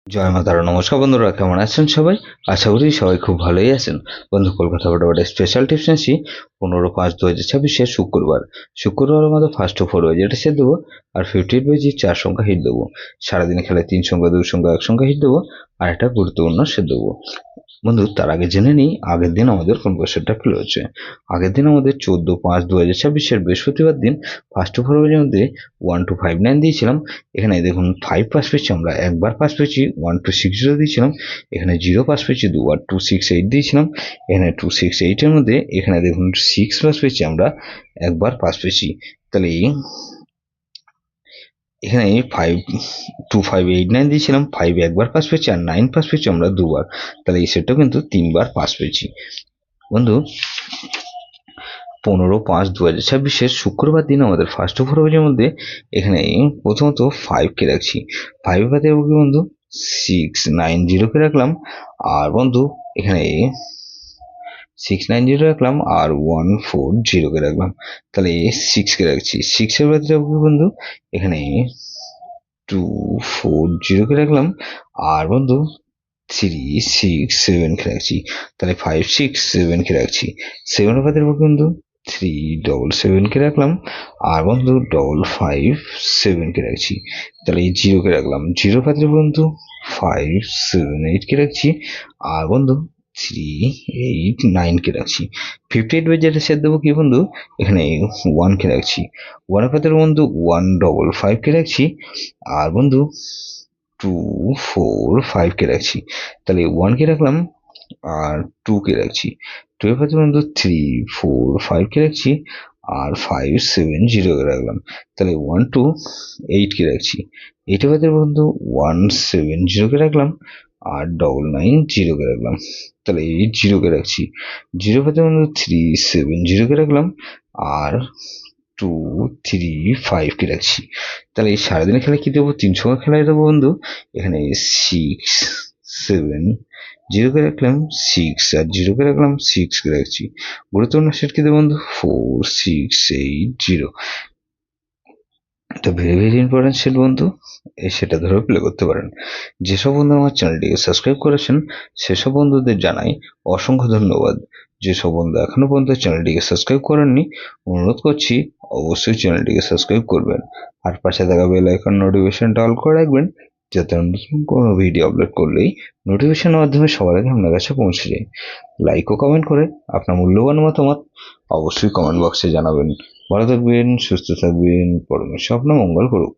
জয় মা তারা। নমস্কার বন্ধুরা, কেমন আছেন সবাই? আশা করি সবাই খুব ভালোই আছেন। বন্ধু, কলকাতা ফটোফটের স্পেশাল টিপস আছি 15/5/2026 শুক্রবার মতো ফার্স্ট ও 4 বাজে এটা সেট দেবো, আর 58 বাজে 4 সংখ্যা হিট দেবো। সারাদিনে খেলায় 3 সংখ্যা 2 সংখ্যা 1 সংখ্যা হিট দেবো, আর একটা গুরুত্বপূর্ণ সেট দেবো। বন্ধু, তার আগে জেনে নিই আগের দিন আমাদের কোন কোয়েশ্চেনটা ফেল হয়েছে। আগের দিন আমাদের 14/5/2026 বৃহস্পতিবার দিন ফার্স্ট ওভার মধ্যে 1259 দিয়েছিলাম। এখানে দেখুন 5 পাস পেয়েছি, আমরা একবার পাস পেয়েছি 1260 দিয়েছিলাম। এখানে 0 পাস পেয়েছি দুবার 268 দিয়েছিলাম। এখানে 268 এর মধ্যে এখানে দেখুন 6 পাস পেয়েছি, আমরা একবার পাস পেয়েছি। তাহলে এখানে 52589 দিয়েছিলাম, 5 একবার পাস পেয়েছি আর 9 পাস পেয়েছি আমরা দুবার। তাহলে এই সেটটাও কিন্তু 3বার পাস পেয়েছি। বন্ধু, 15/5/2026 শুক্রবার দিন আমাদের ফার্স্ট ওভারের মধ্যে এখানে প্রথমত 5 কে রাখছি। 5 বাদে বন্ধু 690 কে রাখলাম, আর বন্ধু এখানে 690 রাখলাম আর 140 কে রাখলাম। তাহলে 6 কে রাখছি। 6 এর বাদে বন্ধু এখানে 240 কে রাখলাম, আর বন্ধু 367 কে রাখছি। তাহলে 567 কে রাখছি। 7 এর বাদে বন্ধু 377 কে রাখলাম, আর বন্ধু 557 কে রাখছি। তাহলে এই 0 কে রাখলাম। 0 বাদে বন্ধু 578 কে রাখছি, আর বন্ধু 389 কে রাখছি। 58 বাই যেটা সেট দেবো কি বন্ধু, এখানে 1 কে রাখছি। 1 এর বাদে বন্ধু 155 কে রাখছি, আর বন্ধু 245 কে রাখছি। তাহলে 1 কে রাখলাম আর 2 কে রাখছি। 2 এর পাশে বন্ধু 345 কে রাখছি, আর 570 কে রাখলাম। তাহলে 128 কে রাখছি। 8 এর পাশে বন্ধু 170 কে রাখলাম, আর 990 কে রাখলাম। তাহলে 80 কে রাখছি। 0 পাশে বন্ধু 370 কে রাখলাম, আর 235 কে রাখছি। তাহলে এই সারাদিনের খেলায় কি দেবো? 3 সংখ্যা খেলায় দেবো বন্ধু। এখানে 670 কে রাখলাম 6, আর 0 কে রাখলাম 6 কে রাখছি। গুরুত্বপূর্ণ সেট কি দেবো বন্ধু? 4680। এটা ভেরি ভেরি ইম্পর্টেন্ট সেট বন্ধু, সেটা ধরে প্লে করতে পারেন। যেসব বন্ধু আমার চ্যানেলটিকে সাবস্ক্রাইব করেছেন সেসব বন্ধুদের জানাই অসংখ্য ধন্যবাদ। যেসব বন্ধু এখনো পর্যন্ত চ্যানেলটিকে সাবস্ক্রাইব করেননি, অনুরোধ করছি অবশ্যই চ্যানেলটিকে সাবস্ক্রাইব করবেন, আর পাশে থাকা বেল আইকন নোটিফিকেশনটা অল করে রাখবেন, যাতে নতুন কোনো ভিডিও আপলোড করলেই নোটিফিকেশনের মাধ্যমে সবার আগে আপনার কাছে পৌঁছে যায়। লাইক ও কমেন্ট করে আপনার মূল্যবান মতামত অবশ্যই কমেন্ট বক্সে জানাবেন। ভালো থাকবেন, সুস্থ থাকবেন, পরমেশ্বর আপনার মঙ্গল করুক।